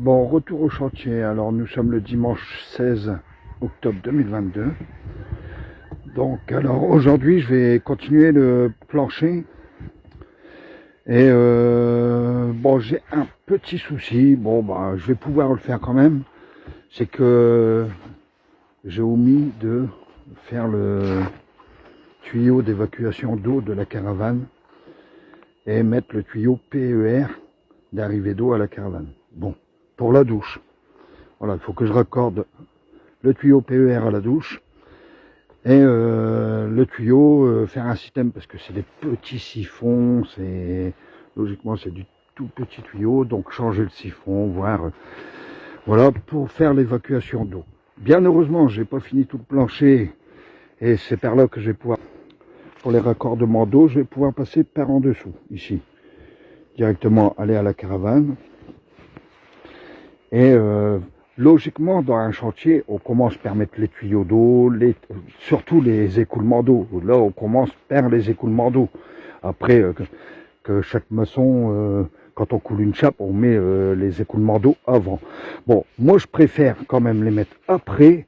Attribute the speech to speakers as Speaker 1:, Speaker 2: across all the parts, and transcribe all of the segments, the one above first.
Speaker 1: Bon, retour au chantier. Alors, nous sommes le dimanche 16 octobre 2022. Donc, alors aujourd'hui, je vais continuer le plancher. Et bon, j'ai un petit souci. Bon, bah, je vais pouvoir le faire quand même. C'est que j'ai omis de faire le tuyau d'évacuation d'eau de la caravane et mettre le tuyau PER d'arrivée d'eau à la caravane. Bon, pour la douche. Voilà, il faut que je raccorde le tuyau PER à la douche et le tuyau, faire un système, parce que c'est des petits siphons, logiquement c'est du tout petit tuyau, donc changer le siphon, voir, voilà, pour faire l'évacuation d'eau. Bien heureusement, j'ai pas fini tout le plancher et c'est par là que je vais pouvoir, pour les raccordements d'eau, je vais pouvoir passer par en dessous, ici, directement aller à la caravane. Et logiquement, dans un chantier, on commence par mettre les tuyaux d'eau, surtout les écoulements d'eau. Là, on commence par les écoulements d'eau. Après, que chaque maçon, quand on coule une chape, on met les écoulements d'eau avant. Bon, moi, je préfère quand même les mettre après,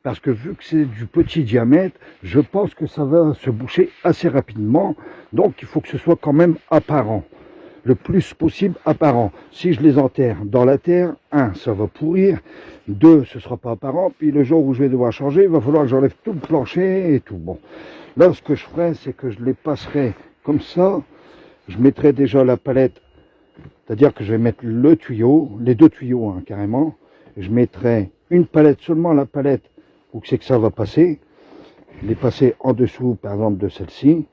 Speaker 1: parce que vu que c'est du petit diamètre, je pense que ça va se boucher assez rapidement. Donc, il faut que ce soit quand même apparent. Le plus possible apparent. Si je les enterre dans la terre, 1, ça va pourrir, 2, ce sera pas apparent, puis le jour où je vais devoir changer, il va falloir que j'enlève tout le plancher et tout. Bon, là, ce que je ferai, c'est que je les passerai comme ça, je mettrai déjà la palette, c'est-à-dire que je vais mettre le tuyau, les deux tuyaux, hein, carrément, je mettrai une palette, seulement la palette, où c'est que ça va passer, les passer en dessous, par exemple, de celle-ci,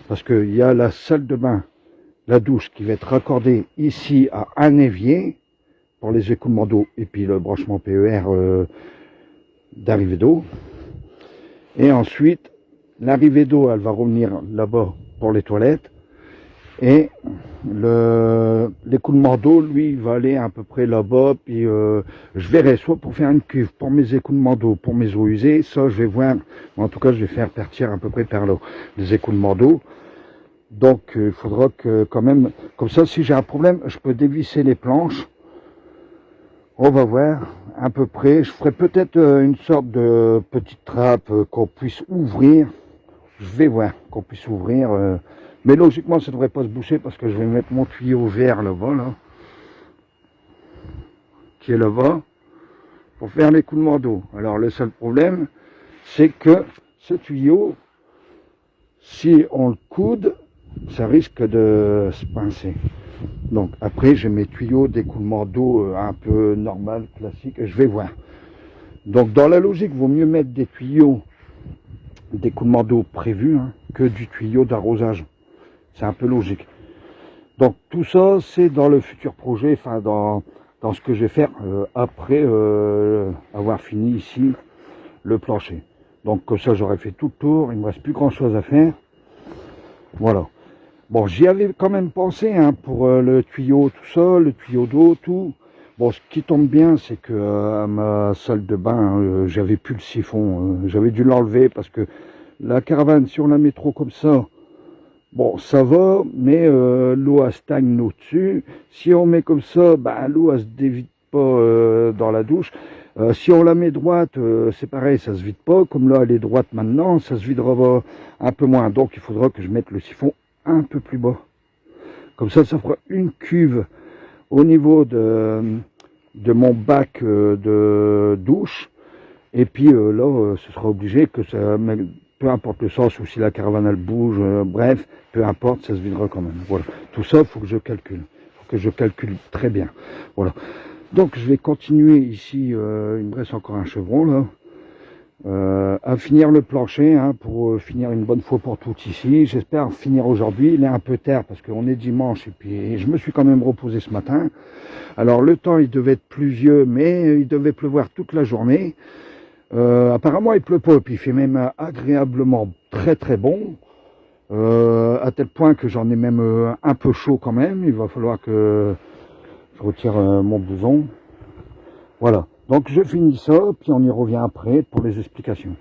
Speaker 1: parce qu'il y a la salle de bain, la douche qui va être raccordée ici à un évier pour les écoulements d'eau et puis le branchement PER d'arrivée d'eau. Et ensuite, l'arrivée d'eau, elle va revenir là-bas pour les toilettes. Et l'écoulement d'eau, lui, va aller à peu près là-bas. Puis je verrai soit pour faire une cuve pour mes écoulements d'eau, pour mes eaux usées. Ça, je vais voir. En tout cas, je vais faire partir à peu près par là les écoulements d'eau. Donc il faudra que quand même, comme ça, si j'ai un problème, je peux dévisser les planches. On va voir à peu près. Je ferai peut-être une sorte de petite trappe qu'on puisse ouvrir. Je vais voir qu'on puisse ouvrir. Mais logiquement, ça ne devrait pas se boucher parce que je vais mettre mon tuyau vert là-bas, là, qui est là-bas, pour faire l'écoulement d'eau. Alors le seul problème, c'est que ce tuyau, si on le coude, ça risque de se pincer. Donc après, j'ai mes tuyaux d'écoulement d'eau un peu normal, classique, et je vais voir. Donc dans la logique, il vaut mieux mettre des tuyaux d'écoulement d'eau prévus que du tuyau d'arrosage. C'est un peu logique. Donc tout ça, c'est dans le futur projet, enfin dans ce que je vais faire après avoir fini ici le plancher. Donc comme ça, j'aurais fait tout le tour, il ne me reste plus grand chose à faire. Voilà. Bon, j'y avais quand même pensé pour le tuyau, tout ça, le tuyau d'eau, tout. Bon, ce qui tombe bien, c'est que à ma salle de bain, j'avais plus le siphon. J'avais dû l'enlever parce que la caravane, si on la met trop comme ça, bon, ça va, mais l'eau elle stagne au-dessus. Si on met comme ça, ben, l'eau elle se dévide pas dans la douche. Si on la met droite, c'est pareil, ça se vide pas. Comme là, elle est droite maintenant, ça se videra un peu moins. Donc, il faudra que je mette le siphon un peu plus bas. Comme ça fera une cuve au niveau de mon bac de douche. Et puis là, ce sera obligé que ça, peu importe le sens, ou si la caravane elle bouge, bref, peu importe, ça se videra quand même. Voilà. Tout ça, il faut que je calcule. Il faut que je calcule très bien. Voilà. Donc, je vais continuer ici. Il me reste encore un chevron là. À finir le plancher pour finir une bonne fois pour toutes ici. J'espère finir aujourd'hui. Il est un peu tard parce qu'on est dimanche et puis je me suis quand même reposé ce matin. Alors le temps il devait être pluvieux, mais il devait pleuvoir toute la journée. Apparemment il pleut pas et puis il fait même agréablement très très bon. À tel point que j'en ai même un peu chaud quand même. Il va falloir que je retire mon blouson. Voilà. Donc je finis ça, puis on y revient après pour les explications.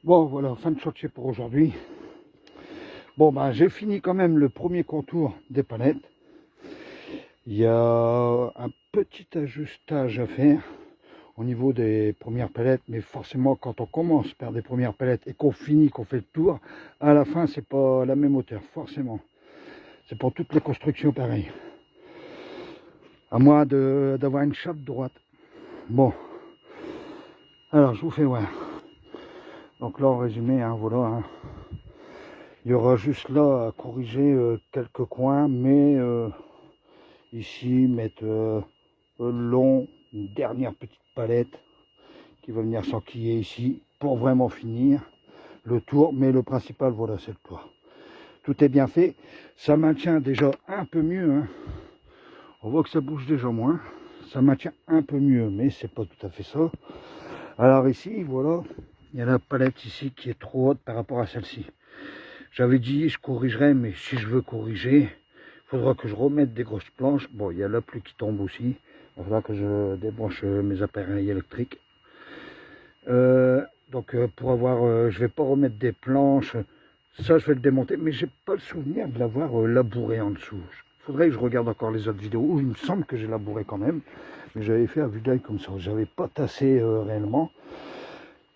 Speaker 1: Bon, voilà, fin de chantier pour aujourd'hui. Bon, bah, j'ai fini quand même le premier contour des palettes. Il y a un petit ajustage à faire au niveau des premières palettes, mais forcément quand on commence par des premières palettes et qu'on finit, qu'on fait le tour, à la fin c'est pas la même hauteur, forcément. C'est pour toutes les constructions pareil. À moins d'avoir une chape droite. Bon, alors je vous fais voir. Donc là en résumé, hein, voilà. Hein. Il y aura juste là à corriger quelques coins, mais ici mettre le long, une dernière petite palette qui va venir s'enquiller ici pour vraiment finir le tour. Mais le principal, voilà, c'est le toit. Tout est bien fait. Ça maintient déjà un peu mieux. Hein. On voit que ça bouge déjà moins. Ça maintient un peu mieux, mais c'est pas tout à fait ça. Alors ici, voilà, il y a la palette ici qui est trop haute par rapport à celle-ci. J'avais dit, je corrigerai, mais si je veux corriger, il faudra que je remette des grosses planches. Bon, il y a la pluie qui tombe aussi. Il faudra que je débranche mes appareils électriques. Donc pour avoir, je vais pas remettre des planches. Ça, je vais le démonter, mais j'ai pas le souvenir de l'avoir labouré en dessous. Il faudrait que je regarde encore les autres vidéos où il me semble que j'ai labouré quand même. Mais j'avais fait à vue d'œil comme ça. J'avais pas tassé réellement.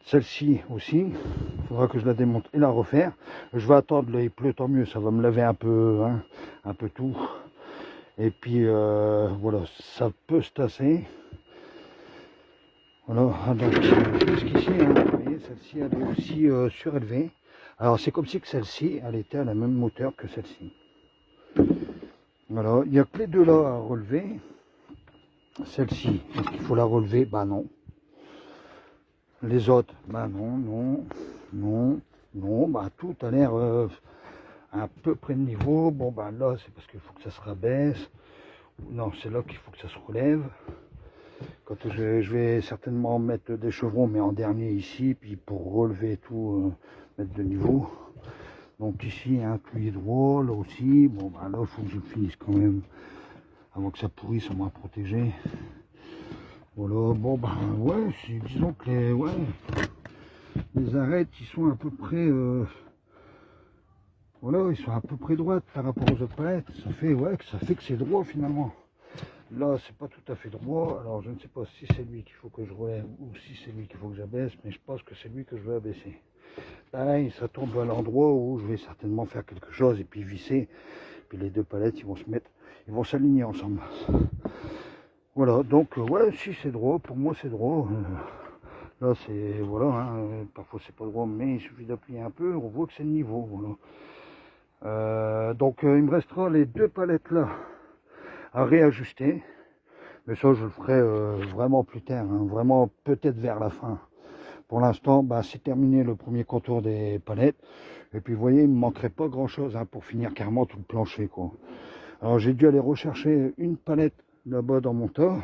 Speaker 1: Celle-ci aussi, il faudra que je la démonte et la refaire. Je vais attendre, là il pleut, tant mieux, ça va me laver un peu, hein, un peu tout. Et puis voilà, ça peut se tasser. Voilà, donc jusqu'ici, hein, vous voyez, celle-ci elle est aussi surélevée. Alors c'est comme si que celle-ci, elle était à la même hauteur que celle-ci. Voilà, il n'y a que les deux là à relever. Celle-ci, est-ce qu'il faut la relever? Bah non. Les autres, bah non, bah tout a l'air à peu près de niveau. Bon bah là c'est parce qu'il faut que ça se rabaisse. Non, c'est là qu'il faut que ça se relève. Quand je vais certainement mettre des chevrons, mais en dernier ici, puis pour relever tout, mettre de niveau. Donc ici un tuyau droit, là aussi. Bon bah là il faut que je finisse quand même avant que ça pourrisse, on m'a protégé. Voilà, bon bah ouais, disons que les arêtes ils sont à peu près voilà, ils sont à peu près droites par rapport aux autres palettes. Ça fait que c'est droit finalement. Là c'est pas tout à fait droit, alors je ne sais pas si c'est lui qu'il faut que je relève ou si c'est lui qu'il faut que j'abaisse, mais je pense que c'est lui que je vais abaisser. Pareil, ça tombe à l'endroit où je vais certainement faire quelque chose et puis visser, puis les deux palettes ils vont s'aligner ensemble. Voilà, donc ouais, si c'est droit, pour moi c'est droit. Là c'est, voilà, hein, parfois c'est pas droit, mais il suffit d'appuyer un peu, on voit que c'est le niveau, voilà. Donc il me restera les deux palettes là à réajuster, mais ça je le ferai vraiment plus tard, hein, vraiment peut-être vers la fin. Pour l'instant, bah, c'est terminé le premier contour des palettes, et puis vous voyez, il me manquerait pas grand chose hein, pour finir carrément tout le plancher, quoi. Alors j'ai dû aller rechercher une palette là-bas dans mon tas.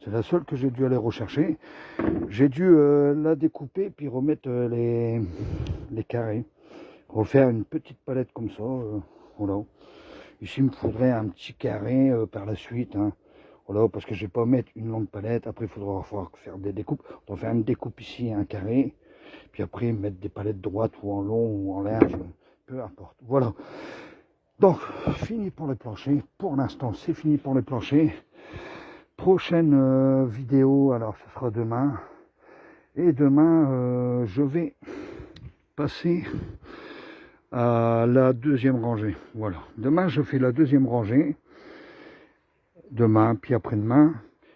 Speaker 1: C'est la seule que j'ai dû aller rechercher. J'ai dû la découper puis remettre les carrés. Refaire une petite palette comme ça. Voilà. Ici, il me faudrait un petit carré par la suite. Hein. Voilà, parce que je ne vais pas mettre une longue palette. Après, il faudra faire des découpes. On va faire une découpe ici, un carré. Puis après, mettre des palettes droites ou en long ou en large. Peu importe. Voilà. Donc, fini pour les planchers. Pour l'instant, c'est fini pour les planchers. Prochaine vidéo, alors ce sera demain. Et demain, je vais passer à la deuxième rangée. Voilà. Demain, je fais la deuxième rangée. Demain, puis après-demain.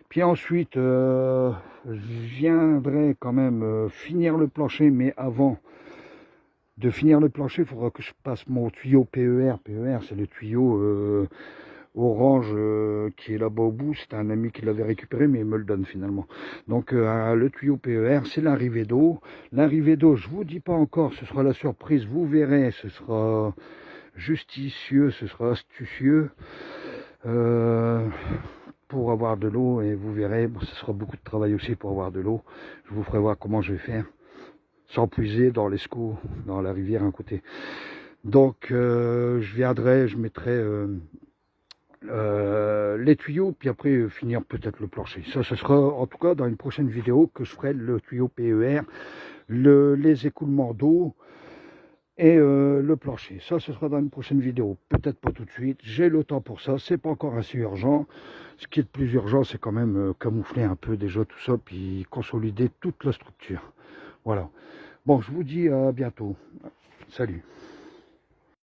Speaker 1: Puis ensuite, je viendrai quand même finir le plancher, mais avant de finir le plancher, il faudra que je passe mon tuyau PER. PER, c'est le tuyau orange qui est là-bas au bout. C'est un ami qui l'avait récupéré, mais il me le donne finalement. Donc le tuyau PER, c'est l'arrivée d'eau. L'arrivée d'eau, je vous dis pas encore, ce sera la surprise, vous verrez, ce sera justicieux, ce sera astucieux pour avoir de l'eau, et vous verrez, bon, ce sera beaucoup de travail aussi pour avoir de l'eau. Je vous ferai voir comment je vais faire, sans puiser dans l'Escaut, dans la rivière à côté. Donc je viendrai, je mettrai les tuyaux, puis après finir peut-être le plancher. Ça, ce sera en tout cas dans une prochaine vidéo que je ferai le tuyau PER. les écoulements d'eau et le plancher. Ça, ce sera dans une prochaine vidéo. Peut-être pas tout de suite. J'ai le temps pour ça. C'est pas encore assez urgent. Ce qui est de plus urgent, c'est quand même camoufler un peu déjà tout ça, puis consolider toute la structure. Voilà. Bon, je vous dis à bientôt. Salut.